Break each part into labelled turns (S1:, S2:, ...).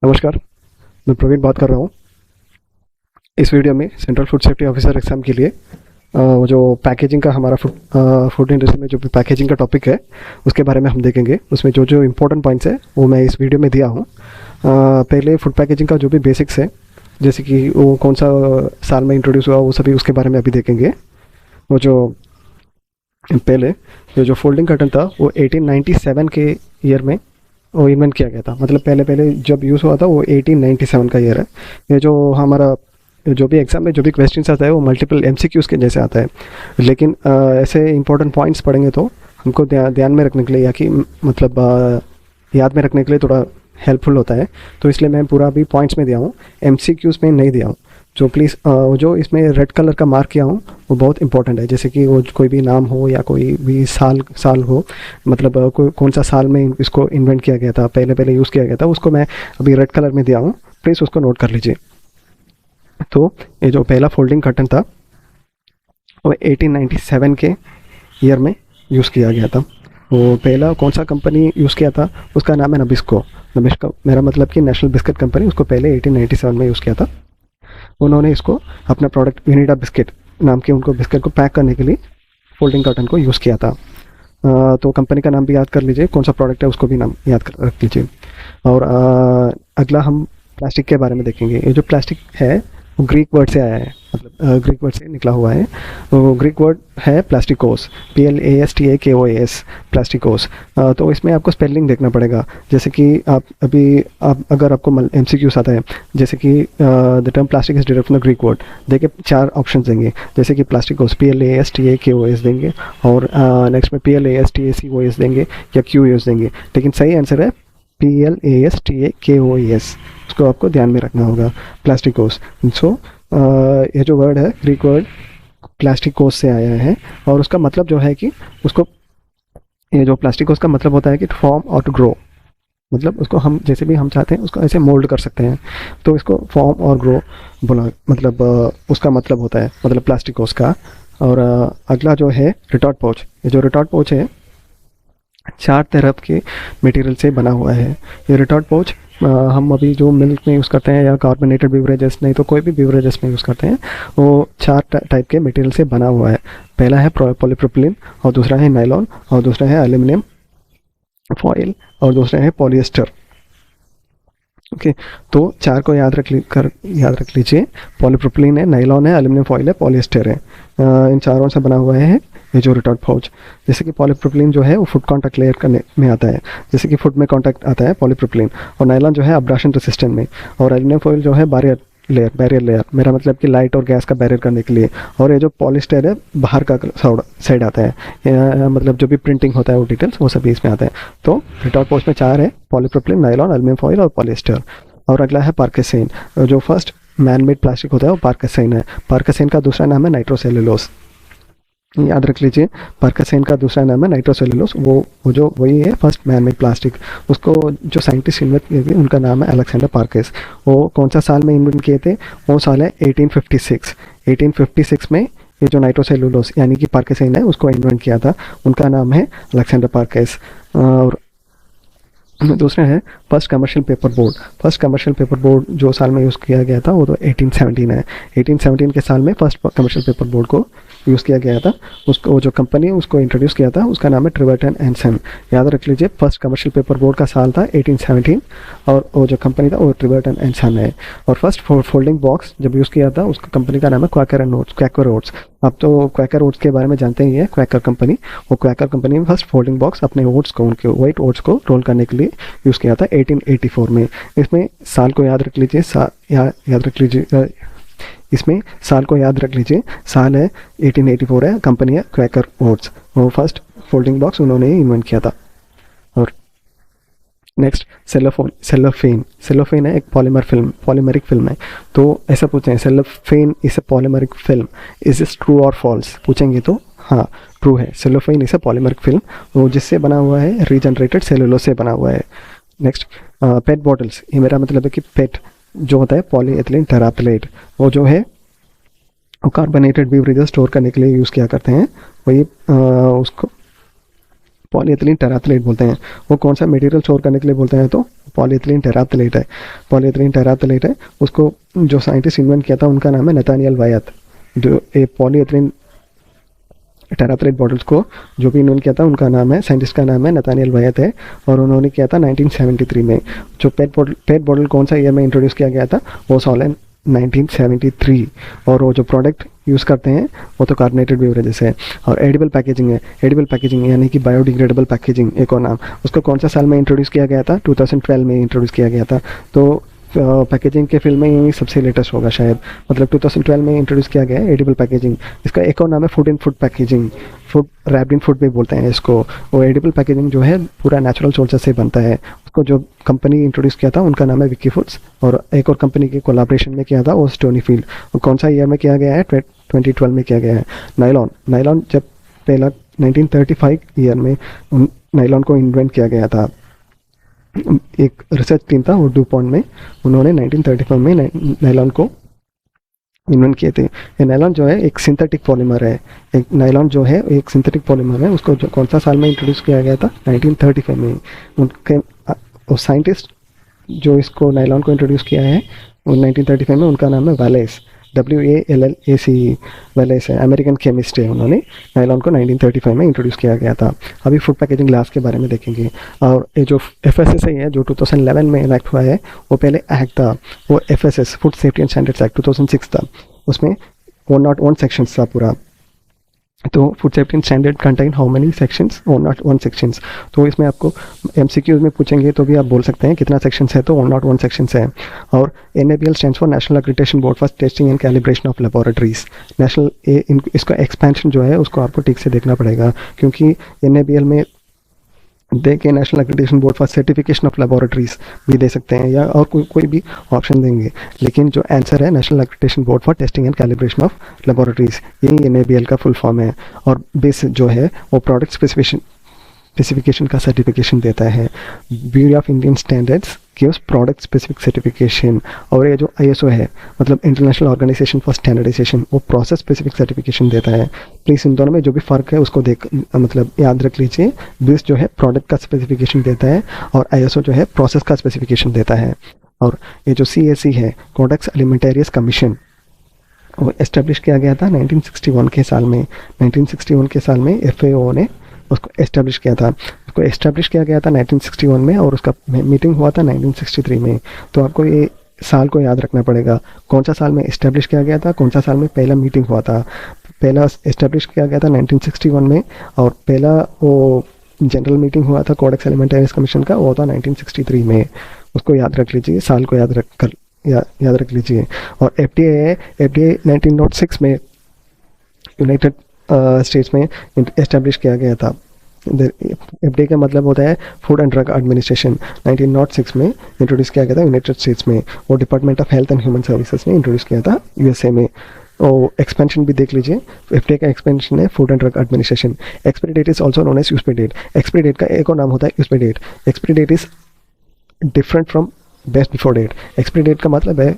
S1: नमस्कार, मैं प्रवीण बात कर रहा हूँ। इस वीडियो में central food safety officer exam के लिए वो जो पैकेजिंग का हमारा फूड इंडस्ट्री में जो भी पैकेजिंग का टॉपिक है उसके बारे में हम देखेंगे। उसमें जो जो इम्पोर्टेंट पॉइंट्स है वो मैं इस वीडियो में दिया हूँ। पहले फूड पैकेजिंग का जो भी बेसिक्स है, जैसे कि वो कौन सा साल में इंट्रोड्यूस हुआ, वो सभी उसके बारे में अभी देखेंगे। वो जो पहले जो फोल्डिंग कर्टन था वो 1897 के ईयर में वो इन्वेंट किया गया था। मतलब पहले पहले जब यूज़ हुआ था वो 1897 का ईयर है। ये जो हमारा जो भी एग्ज़ाम में जो भी क्वेश्चंस आता है वो मल्टीपल एमसीक्यूज़ के जैसे आता है, लेकिन ऐसे इंपॉर्टेंट पॉइंट्स पढ़ेंगे तो हमको ध्यान में रखने के लिए, या कि मतलब याद में रखने के लिए थोड़ा हेल्पफुल होता है। तो इसलिए मैं पूरा भी पॉइंट्स में दिया हूँ, एमसीक्यूज़ में नहीं दिया हूँ। जो प्लीज़ जो इसमें रेड कलर का मार्क किया हूँ वो बहुत इंपॉर्टेंट है। जैसे कि वो कोई भी नाम हो या कोई भी साल हो, मतलब कौन सा साल में इसको इन्वेंट किया गया था, पहले पहले यूज़ किया गया था, उसको मैं अभी रेड कलर में दिया हूँ। प्लीज़ उसको नोट कर लीजिए। तो ये जो पहला फोल्डिंग कर्टन था वो 1897 के ईयर में यूज़ किया गया था। वो पहला कौन सा कंपनी यूज़ किया था, उसका नाम है नबिस्को। नबिस्को मेरा मतलब कि नेशनल बिस्किट कंपनी, उसको पहले 1897 में यूज़ किया था। उन्होंने इसको अपना प्रोडक्ट यूनिडा बिस्किट नाम के उनको बिस्किट को पैक करने के लिए फोल्डिंग कर्टन को यूज़ किया था। तो कंपनी का नाम भी याद कर लीजिए, कौन सा प्रोडक्ट है उसको भी नाम याद कर रख लीजिए। और अगला हम प्लास्टिक के बारे में देखेंगे। ये जो प्लास्टिक है वो ग्रीक वर्ड से आया है, मतलब ग्रीक वर्ड से निकला हुआ है। वो ग्रीक वर्ड है प्लास्टिकोस, PLASTAKOAS, प्लास्टिकोस। तो इसमें आपको स्पेलिंग देखना पड़ेगा। जैसे कि आप अगर आपको MCQs आता है, जैसे कि the term plastic is derived from the Greek word, देखिए 4 ऑप्शन देंगे। जैसे कि प्लास्टिकोस PLASTAKOAS देंगे, और नेक्स्ट में PLASTACOAS देंगे या QAS देंगे, लेकिन सही आंसर है PLASTAKOAS। उसको आपको ध्यान में रखना होगा, प्लास्टिकोस। सो ये जो वर्ड है ग्रीक वर्ड प्लास्टिकोस से आया है, और उसका मतलब जो है कि उसको, ये जो प्लास्टिकोस का मतलब होता है कि टू फॉर्म और टू ग्रो। मतलब उसको हम जैसे भी हम चाहते हैं उसको ऐसे मोल्ड कर सकते हैं। तो इसको फॉर्म और ग्रो बोला, मतलब उसका मतलब होता है, मतलब प्लास्टिकोस का। और अगला जो है रिटॉर्ट पाउच। ये जो रिटॉर्ट पाउच है 4 तरफ के मटेरियल से बना हुआ है। ये रिटॉर्ट पाउच हम अभी जो मिल्क में यूज़ करते हैं या कार्बोनेटेड बेवरेजेस, नहीं तो कोई भी बेवरेजेस में यूज़ करते हैं, वो 4 टाइप के मटेरियल से बना हुआ है। पहला है पॉलीप्रोपिलीन, और दूसरा है नायलॉन, और दूसरा है एल्यूमिनियम फॉइल, और दूसरा है पॉलिएस्टर। ओके, तो 4 को याद रख लीजिए। पॉलीप्रोपिलीन है, नायलॉन है, एल्यूमिनियम फॉइल है, पॉलिएस्टर है। इन चारों से बना हुआ है ये जो रिटॉर्ट पाउच। जैसे कि पॉलीप्रोपिलीन जो है वो फूड कांटेक्ट लेयर करने में आता है, जैसे कि फूड में कांटेक्ट आता है पॉलीप्रोपिलीन। और नायलॉन जो है अब्राशन रेसिस्टेंट में, और एल्यूमिनियम फॉइल जो है बैरियर लेयर, मेरा मतलब कि लाइट और गैस का बैरियर करने के लिए। और ये जो पॉलिएस्टर है बाहर का साइड आता है, मतलब जो भी प्रिंटिंग होता है वो डिटेल्स वो सभी इसमें आता है। तो रिटॉर्ट पाउच में 4 है, पॉलीप्रोपिलीन, नायलॉन, एल्यूमिनियम फॉइल और पॉलिएस्टर। और अगला है पार्केसेन। जो फर्स्ट मैन मेड प्लास्टिक होता है वो पार्केसेन है। पार्केसेन का दूसरा नाम है नाइट्रोसेलुलोज, याद रख लीजिए। पार्केसेन का दूसरा नाम है नाइट्रोसेलुलोज। वो जो वही है फर्स्ट मैन मेड प्लास्टिक। उसको जो साइंटिस्ट इन्वेंट किए थे उनका नाम है अलेक्जेंडर पार्केस। वो कौन सा साल में इन्वेंट किए थे, वो साल है 1856। 1856 में ये जो नाइट्रोसेलुलोज यानी कि पार्केसेन है उसको इन्वेंट किया था, उनका नाम है अलेक्जेंडर पार्केस। और दूसरा है first commercial paper board. First commercial paper board जो साल में यूज़ किया गया था वो तो 1817 है। 1817 के साल में फर्स्ट कमर्शियल पेपर बोर्ड को यूज़ किया गया था। उसको जो कंपनी है उसको इंट्रोड्यूस किया था, उसका नाम है ट्रिवर्टन एंड सन। याद रख लीजिए, फर्स्ट कमर्शियल पेपर बोर्ड का साल था 1817, और वो जो कंपनी था वो ट्रिवर्टन एंड सन है। और फर्स्ट फोल्डिंग बॉक्स जब यूज़ किया था उसका कंपनी का नाम है क्वैकर ओट्स। आप तो क्वैकर ओट्स के बारे में जानते ही है, क्वैकर कंपनी। वो क्वैकर कंपनी में फर्स्ट फोल्डिंग बॉक्स अपने ओट्स को, उनके वाइट ओट्स को रोल करने के लिए यूज़ किया था 1884 में। इसमें साल को याद रख लीजिए, याद रख लीजिए, इसमें साल को याद रख लीजिए, साल है 1884 है, कंपनी है क्वैकर ओट्स। वो फर्स्ट फोल्डिंग बॉक्स उन्होंने ही इन्वेंट किया था। और नेक्स्ट सेलोफेन है एक पॉलीमरिक फिल्म है। तो ऐसा पूछते हैं, cellophane is a polymeric film, is is true और फॉल्स पूछेंगे तो हाँ ट्रू है। Cellophane is a polymeric film, वो जिससे बना हुआ है रीजनरेटेड सेलुलोज से बना हुआ है। नेक्स्ट पेट बॉटल्स, ये मेरा मतलब है कि पेट जो होता है पॉलीएथिलीन टेराप्थलेट, वो जो है वो कार्बोनेटेड बेवरेजेस स्टोर करने के लिए यूज़ किया करते हैं, वही उसको पॉलीएथिलीन टेराप्थलेट बोलते हैं। वो कौन सा मटेरियल स्टोर करने के लिए बोलते हैं, तो पॉलीएथिलीन टेराप्थलेट है, पॉलीएथिलीन टेराप्थलेट है। उसको जो साइंटिस्ट इन्वेंट किया था उनका नाम है नथानियल वायत। जो ये पॉलीएथिलीन टेराप्थलेट बॉटल्स को जो भी इन्वेंट किया था उनका नाम है, साइंटिस्ट का नाम है नथानियल वायत है, और उन्होंने किया था 1973 में। जो पेट बॉटल कौन सा ईयर में इंट्रोड्यूस किया गया था, वो साल है 1973। और वो जो प्रोडक्ट यूज़ करते हैं वो तो कार्बोनेटेड बेवरेजेस है। और एडिबल पैकेजिंग है, एडिबल पैकेजिंग यानी कि बायोडिग्रेडेबल पैकेजिंग एक और नाम। उसको कौन सा साल में इंट्रोड्यूस किया गया था, 2012 में इंट्रोड्यूस किया गया था। तो पैकेजिंग के फील्ड में ये सबसे लेटेस्ट होगा शायद, मतलब 2012 में इंट्रोड्यूस किया गया है एडिबल पैकेजिंग। इसका एक और नाम है food in food packaging, food wrapped in food भी बोलते हैं इसको। वो एडिबल पैकेजिंग जो है पूरा नेचुरल सोर्सेस से बनता है। उसको जो कंपनी इंट्रोड्यूस किया था उनका नाम है विकी फूड्स, और एक और कंपनी के कोलाब्रेशन में किया था वो स्टोनीफील्ड। और कौन सा ईयर में किया गया है, 2012 में किया गया है। नायलॉन जब पहला 1935 ईयर में नायलॉन को इन्वेंट किया गया था। एक रिसर्च टीम था वो डुपॉन्ट में, उन्होंने 1935 में नायलॉन को इन्वेंट किए थे। ये नायलॉन जो है एक सिंथेटिक पॉलीमर है, एक नायलॉन जो है एक सिंथेटिक पॉलीमर है। उसको जो कौन सा साल में इंट्रोड्यूस किया गया था, 1935 में। उनके साइंटिस्ट जो इसको नायलॉन को इंट्रोड्यूस किया है वो 1935 में, उनका नाम है वालेस, WALLACE, वालेस है, अमेरिकन केमिस्ट है। उन्होंने नायलॉन को 1935 में इंट्रोड्यूस किया गया था। अभी फूड पैकेजिंग ग्लास के बारे में देखेंगे। और ये जो FSSAI है जो 2011 में इनेक्ट हुआ है, वो पहले एक्ट था, वो FSS food safety and standards act 2006 था। उसमें 101 सेक्शंस था पूरा। तो food safety and standard contain how many sections, 101 sections. तो इसमें आपको MCQs में पूछेंगे तो भी आप बोल सकते हैं कितना सेक्शंस है, तो 101 सेक्शंस है। और NABL stands for national accreditation board for testing and calibration of laboratories. इसका एक्सपेंशन जो है उसको आपको ठीक से देखना पड़ेगा, क्योंकि NABL में दे के national accreditation board for certification of laboratories भी दे सकते हैं, या और कोई भी ऑप्शन देंगे। लेकिन जो आंसर है national accreditation board for testing and calibration of laboratories, यही NABL का फुल फॉर्म है। और बेस जो है वो प्रोडक्ट स्पेसिफिकेशन का सर्टिफिकेशन देता है। Bureau of Indian standards gives product specific certification. और ये जो ISO है, मतलब इंटरनेशनल ऑर्गेनाइजेशन फॉर स्टैंडर्डाइजेशन, वो प्रोसेस स्पेसिफिक सर्टिफिकेशन देता है। प्लीज़ इन दोनों में जो भी फ़र्क है उसको मतलब याद रख लीजिए। BIS जो है प्रोडक्ट का स्पेसिफिकेशन देता है, और ISO जो है प्रोसेस का स्पेसिफिकेशन देता है। और ये जो CAC है, कोडेक्स एलिमेंटेरियस कमीशन, वो एस्टेब्लिश किया गया था 1961 के साल में। 1961 के साल में FAO ने उसको एस्टेब्लिश किया था। उसको एस्टेब्लिश किया गया था 1961 में, और उसका मीटिंग हुआ था 1963 में। तो आपको ये साल को याद रखना पड़ेगा, कौन सा साल में एस्टेब्लिश किया गया था, कौन सा साल में पहला मीटिंग हुआ था। पहला एस्टेब्लिश किया गया था 1961 में, और पहला वो जनरल मीटिंग हुआ था कोडेक्स एलिमेंटेरियस कमीशन का, वो था 1963 में। उसको याद रख लीजिए, साल को याद रख लीजिए। और FDA है, FDA 1906 में यूनाइटेड स्टेट्स में एस्टेब्लिश किया गया था। FDA का मतलब होता है फूड एंड ड्रग एडमिनिस्ट्रेशन। 1906 में इंट्रोड्यूस किया गया था यूनाइटेड स्टेट्स में। वो department of health and human services ने इंट्रोड्यूस किया था USA में। और एक्सपेंशन भी देख लीजिए, FDA का एक्सपेंशन है food and drug administration. Expiry date is also known as use by date. Expiry date का एक और नाम होता है use by date. Expiry date is different from best before date. Expiry date का मतलब है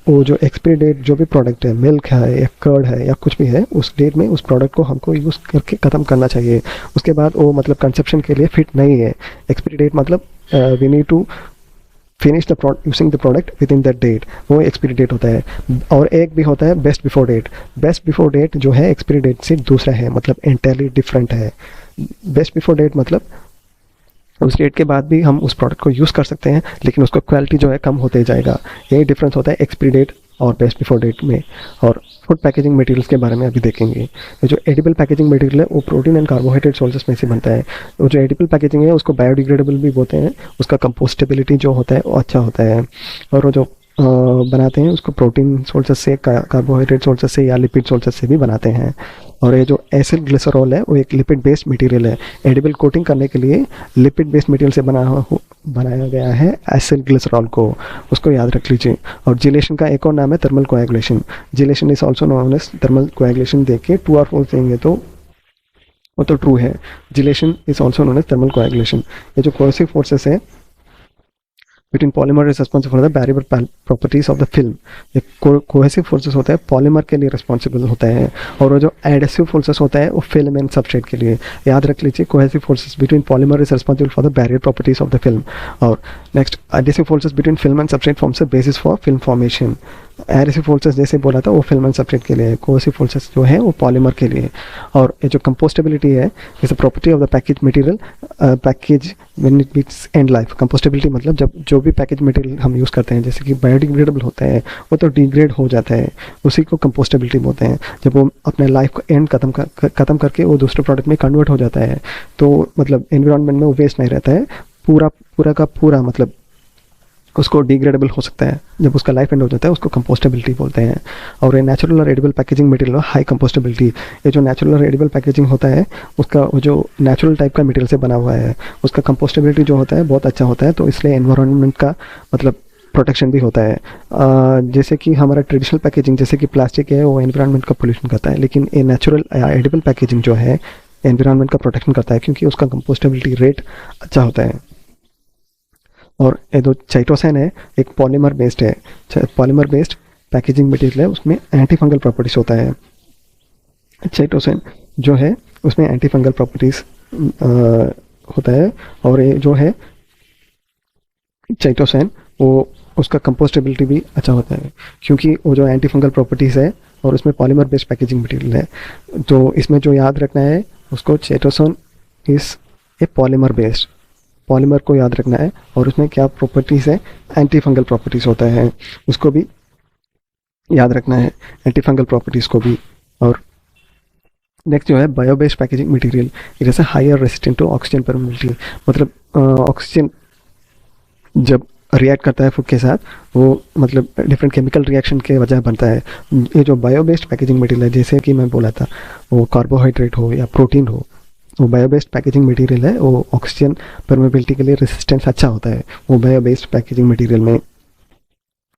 S1: वो जो एक्सपायरी डेट जो भी प्रोडक्ट है, मिल्क है या कर्ड है या कुछ भी है, उस डेट में उस प्रोडक्ट को हमको यूज़ करके ख़त्म करना चाहिए। उसके बाद वो मतलब कंजप्शन के लिए फिट नहीं है। एक्सपायरी डेट मतलब we need to finish the using the product within that date, वो एक्सपायरी डेट होता है। और एक भी होता है best before date. Best before date जो है एक्सपायरी डेट से दूसरा है, मतलब एंटायरली डिफरेंट है। बेस्ट बिफोर डेट मतलब उस डेट के बाद भी हम उस प्रोडक्ट को यूज़ कर सकते हैं, लेकिन उसका क्वालिटी जो है कम होते जाएगा। यही डिफरेंस होता है एक्सपायरी डेट और बेस्ट बिफोर डेट में। और फूड पैकेजिंग मटेरियल्स के बारे में अभी देखेंगे। ये जो एडिबल पैकेजिंग मटेरियल है वो प्रोटीन एंड कार्बोहाइड्रेट सोर्सेस में से बनता है। वो जो एडिबल पैकेजिंग है उसको बायोडिग्रेडेबल भी बोलते हैं। उसका कंपोस्टेबिलिटी जो होता है वो अच्छा होता है। और वो जो बनाते हैं उसको प्रोटीन सोर्सेस से, कार्बोहाइड्रेट सोर्सेस से या लिपिड सोर्सेस से भी बनाते हैं। और ये जो एसिल ग्लिसरॉल है वो एक लिपिड बेस्ड मटेरियल है। एडिबल कोटिंग करने के लिए लिपिड बेस्ड मटेरियल से बनाया गया है एसिल ग्लिसरॉल को, उसको याद रख लीजिए। और जिलेशन का एक और नाम है thermal coagulation. Gelation is also known as thermal coagulation. देखिए ट्रू और फॉल्स देंगे तो वो तो ट्रू है। Gelation is also known as thermal coagulation. ये जो कोएसिव फोर्सेस है between polymer is responsible for the barrier properties of the film. ये कोहेसिव फोर्सेस होता है पॉलीमर के लिए रिस्पॉन्सिबल होता है, और वो जो एडेसिव फोर्सेस होता है वो फिल्म एंड सबस्ट्रेट के लिए। याद रख लीजिए, cohesive forces between polymer is responsible for the barrier properties of the film. और next, adhesive forces between film and substrate forms the basis for film formation. Adhesive forces जैसे बोला था वो फिल्म एंड सबस्ट्रेट के लिए है, cohesive forces जो है वो पॉलीमर के लिए। और ये जो कंपोस्टेबिलिटी है is a property of the package material, package when it meets end life. Compostability मतलब जब जो भी पैकेज मटेरियल हम यूज़ करते हैं, जैसे कि बायोडिग्रेडेबल होता है, वो तो डिग्रेड हो जाता है, उसी को कंपोस्टेबिलिटी बोलते हैं। जब वो अपने लाइफ का एंड खत्म करके वो दूसरे प्रोडक्ट में कन्वर्ट हो जाता है, तो मतलब एनवायरनमेंट में वो वेस्ट नहीं रहता है, पूरा पूरा का पूरा मतलब उसको डिग्रेडेबल हो सकता है। जब उसका लाइफ एंड हो जाता है उसको कंपोस्टेबिलिटी बोलते हैं। और ये नेचुरल और एडिबल पैकेजिंग मटेरियल हाई कंपोस्टेबिलिटी। ये जो नेचुरल और एडिबल पैकेजिंग होता है उसका वो जो नेचुरल टाइप का मटेरियल से बना हुआ है उसका कंपोस्टेबिलिटी जो होता है बहुत अच्छा होता है, तो इसलिए एनवायरनमेंट का मतलब प्रोटेक्शन भी होता है। जैसे कि हमारा ट्रेडिशनल पैकेजिंग जैसे कि प्लास्टिक है वो एनवायरनमेंट का पोल्यूशन करता है, लेकिन ये नेचुरल एडिबल पैकेजिंग जो है एनवायरनमेंट का प्रोटेक्शन करता है क्योंकि उसका कंपोस्टेबिलिटी रेट अच्छा होता है। और ये जो चाइटोसैन है एक पॉलीमर बेस्ड है, पॉलीमर बेस्ड पैकेजिंग मटेरियल है, उसमें एंटी फंगल प्रॉपर्टीज होता है। चाइटोसैन जो है उसमें एंटी फंगल प्रॉपर्टीज होता है। और ये जो है चाइटोसैन वो उसका कंपोस्टेबिलिटी भी अच्छा होता है क्योंकि वो जो एंटी फंगल प्रॉपर्टीज़ है और उसमें पॉलीमर बेस्ड पैकेजिंग मटेरियल है। तो इसमें जो याद रखना है उसको chitosan is a polymer based, polymer को याद रखना है। और उसमें क्या प्रॉपर्टीज़ है, एंटी फंगल प्रॉपर्टीज़ होता है, उसको भी याद रखना है, एंटी फंगल प्रॉपर्टीज़ को भी। और नेक्स्ट जो है bio based packaging material, it is higher resistant to oxygen permeability. मतलब ऑक्सीजन जब रिएक्ट करता है फूड के साथ वो मतलब डिफरेंट केमिकल रिएक्शन के वजह बनता है। ये जो बायो बेस्ड पैकेजिंग मटेरियल है जैसे कि मैं बोला था वो कार्बोहाइड्रेट हो या प्रोटीन हो, वो बायो बेस्ड पैकेजिंग मटेरियल है, वो ऑक्सीजन परमेबिलिटी के लिए रेसिस्टेंस अच्छा होता है वो बायो बेस्ड पैकेजिंग मटेरियल में।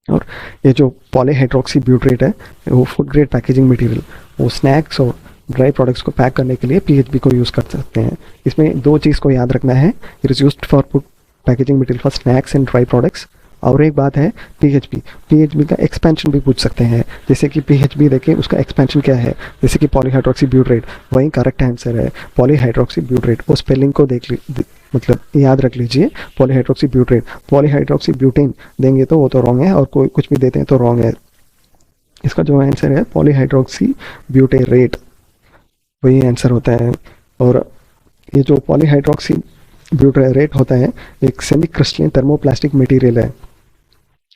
S1: और ये जो पॉलीहाइड्रोक्सी ब्यूट्रेट है वो फूड ग्रेड पैकेजिंग मटेरियल, वो स्नैक्स और ड्राई प्रोडक्ट्स को पैक करने के लिए पीएचबी को यूज़ कर सकते हैं। इसमें दो चीज़ को याद रखना है, it is used for food packaging material for snacks and dry products. और एक बात है पीएचबी, पीएचबी का एक्सपेंशन भी पूछ सकते हैं, जैसे कि पीएचबी देखें उसका एक्सपेंशन क्या है, जैसे कि पॉलीहाइड्रोक्सी ब्यूट्रेट, वही करेक्ट आंसर है पॉलीहाइड्रोक्सी ब्यूट्रेट। वो स्पेलिंग को मतलब याद रख लीजिए, पॉलीहाइड्रोक्सी ब्यूट्रेट। पॉलीहाइड्रोक्सी ब्यूटेन देंगे तो वो तो रॉन्ग है, और कोई कुछ भी देते हैं तो रॉन्ग है। इसका जो आंसर है पॉलीहाइड्रोक्सी ब्यूटेरेट, वही आंसर होता है। और ये जो पॉलीहाइड्रोक्सी ब्यूटेरेट होता है एक सेमी क्रिस्टलाइन थर्मोप्लास्टिक मटेरियल है।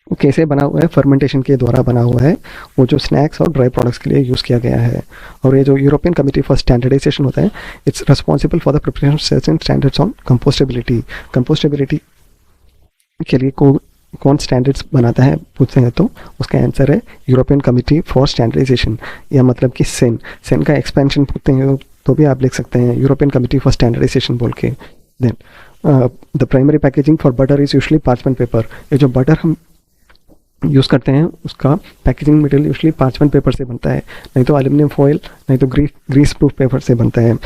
S1: वो कैसे बना हुआ है, फर्मेंटेशन के द्वारा बना हुआ है, वो जो स्नैक्स और ड्राई प्रोडक्ट्स के लिए यूज़ किया गया है। और ये जो यूरोपियन कमिटी फॉर स्टैंडर्डाइजेशन होता है it's responsible for the preparation of certain standards on compostability. Compostability के लिए कौन स्टैंडर्ड्स बनाता है पूछते हैं तो उसका आंसर है यूरोपियन कमिटी फॉर स्टैंडर्डाइजेशन, या मतलब कि सेन। सेन का एक्सपेंशन पूछते हैं तो भी आप लिख सकते हैं यूरोपियन कमिटी फॉर स्टैंडर्डाइजेशन बोल के। Then the primary packaging for butter is usually parchment paper. ये जो बटर हम यूज़ करते हैं उसका packaging material usually parchment paper से बनता है, नहीं तो एल्यूमिनियम फॉइल, नहीं तो ग्रीस प्रूफ पेपर से बनता है।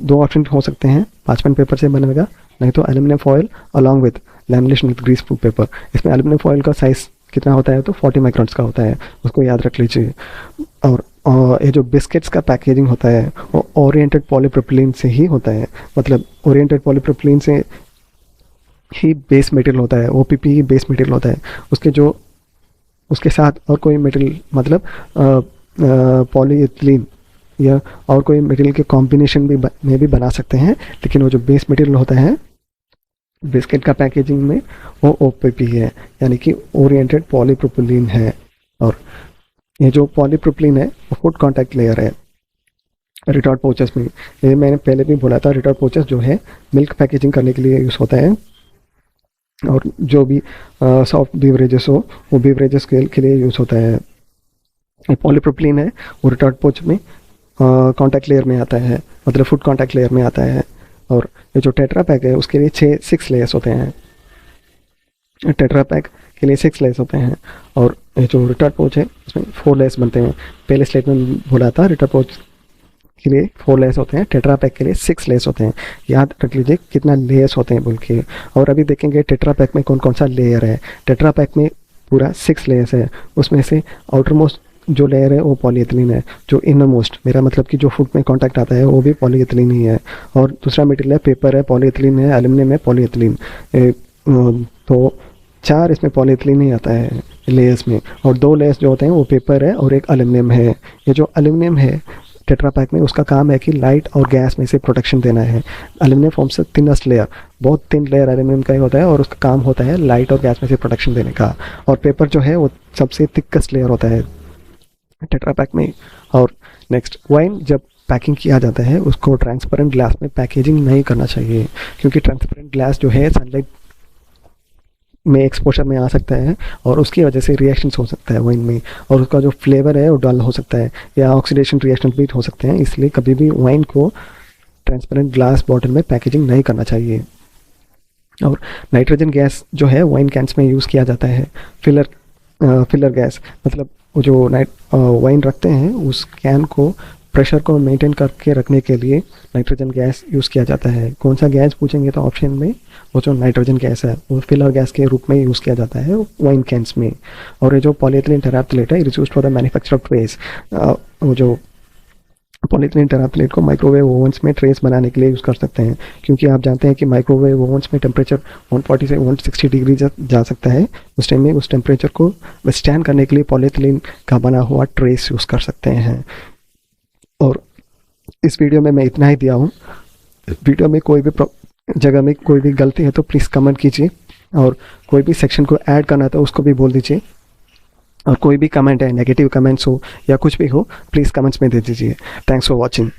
S1: दो ऑप्शन हो सकते हैं, पार्चमेंट पेपर से बनेगा, नहीं तो aluminium foil along with lamination with grease proof paper. इसमें एल्यूमिनियम फॉइल का साइज़ कितना होता है तो 40 माइक्रॉन्स का होता है, उसको याद रख लीजिए। और ये जो बिस्किट्स का पैकेजिंग होता है वो ओरिएंटेड पॉलीप्रोपिलीन से ही होता है, मतलब ओरिएंटेड पॉलीप्रोपिलीन से ही बेस मटेरियल होता है, ओपीपी ही बेस मटेरियल होता है। उसके साथ और कोई मटेरियल मतलब पॉलीइथिलीन या और कोई मटेरियल के कॉम्बिनेशन में भी बना सकते हैं, लेकिन वो जो बेस मटेरियल होता है बिस्किट का पैकेजिंग में वो ओपीपी है, यानी कि ओरिएंटेड पॉलीप्रोपिलीन है। और ये जो पॉलीप्रोपिलीन है वो फूड कॉन्टैक्ट लेयर है रिटॉर्ट पाउचेस में। ये मैंने पहले भी बोला था, रिटॉर्ट पाउचेस जो है मिल्क पैकेजिंग करने के लिए यूज़ होता है, और जो भी सॉफ्ट बीवरेजेस हो वो बीवरेजेस के लिए यूज़ होता है। ये पॉलीप्रोपिलीन है वो रिटॉर्ट पाउच में कॉन्टैक्ट लेयर में आता है, मतलब फूड कॉन्टैक्ट लेयर में आता है। और ये जो टेट्रा पैक है उसके लिए 6 लेयर्स होते हैं, टेट्रा पैक के लिए 6 लेयर्स होते हैं। और ये जो रिटॉर्ट पाउच है उसमें 4 लेयर्स बनते हैं। पहले स्लाइड में बोला था रिटॉर्ट पाउच के लिए 4 लेयर्स होते हैं, टेट्रा पैक के लिए 6 लेयर्स होते हैं। याद रख लीजिए कितना लेयर्स होते हैं बोल के। और अभी देखेंगे टेट्रा पैक में कौन कौन सा लेयर है। टेट्रा पैक में पूरा 6 लेयर्स है, उसमें से आउटर मोस्ट जो लेयर है वो पॉलीएथिलीन है, जो इनर मोस्ट मेरा मतलब कि जो फूड में कांटेक्ट आता है वो भी पॉलीएथिलीन ही है। और दूसरा मटेरियल है पेपर है, पॉलीएथिलीन है, एल्युमिनियम है, पॉलीएथिलीन। तो 4 इसमें पॉलीएथिलीन ही आता है लेयर्स में। और 2 लेयर्स जो होते हैं वो पेपर है और एक एल्युमिनियम है। ये जो एल्युमिनियम है टेट्रा पैक में, उसका काम है कि लाइट और गैस में से प्रोटेक्शन देना है। एल्युमिनियम फॉर्म्स थिनस्ट लेयर, बहुत थिन लेयर एल्युमिनियम का ही होता है और उसका काम होता है लाइट और गैस में से प्रोटेक्शन देने का। और पेपर जो है वो सबसे थिकस्ट लेयर होता है टेट्रा पैक में। और नेक्स्ट, वाइन जब पैकिंग किया जाता है उसको ट्रांसपेरेंट ग्लास में पैकेजिंग नहीं करना चाहिए, क्योंकि ट्रांसपेरेंट ग्लास जो है सनलाइट में एक्सपोजर में आ सकता है और उसकी वजह से रिएक्शंस हो सकता है वाइन में, और उसका जो फ्लेवर है वो डल हो सकता है या ऑक्सीडेशन रिएक्शन भी हो सकते हैं। इसलिए कभी भी वाइन को ट्रांसपेरेंट ग्लास बॉटल में पैकेजिंग नहीं करना चाहिए। और नाइट्रोजन गैस जो है वाइन कैंस में यूज़ किया जाता है। फिलर गैस मतलब वो जो वाइन रखते हैं उस कैन को प्रेशर को मेंटेन करके रखने के लिए नाइट्रोजन गैस यूज़ किया जाता है। कौन सा गैस पूछेंगे तो ऑप्शन में वो जो नाइट्रोजन गैस है वो फिलर गैस के रूप में यूज़ किया जाता है वाइन कैंस में। और ये जो पॉलीएथिलीन टेराप्थलेट है it is used for the manufacture of trace. वो जो पॉलीएथिलीन टेराप्थलेट को माइक्रोवेव ओवन्स में ट्रेस बनाने के लिए यूज़ कर सकते हैं, क्योंकि आप जानते हैं कि माइक्रोवेव ओवन्स में टेम्परेचर 140 से 160 डिग्री जा सकता है। उस टाइम में उस टेम्परेचर को विथस्टैंड करने के लिए पॉलीएथिलीन का बना हुआ ट्रेस यूज़ कर सकते हैं। और इस वीडियो में मैं इतना ही दिया हूँ। वीडियो में कोई भी जगह में कोई भी गलती है तो प्लीज़ कमेंट कीजिए, और कोई भी सेक्शन को ऐड करना है तो उसको भी बोल दीजिए। और कोई भी कमेंट है, नेगेटिव कमेंट्स हो या कुछ भी हो, प्लीज़ कमेंट्स में दे दीजिए। Thanks for watching.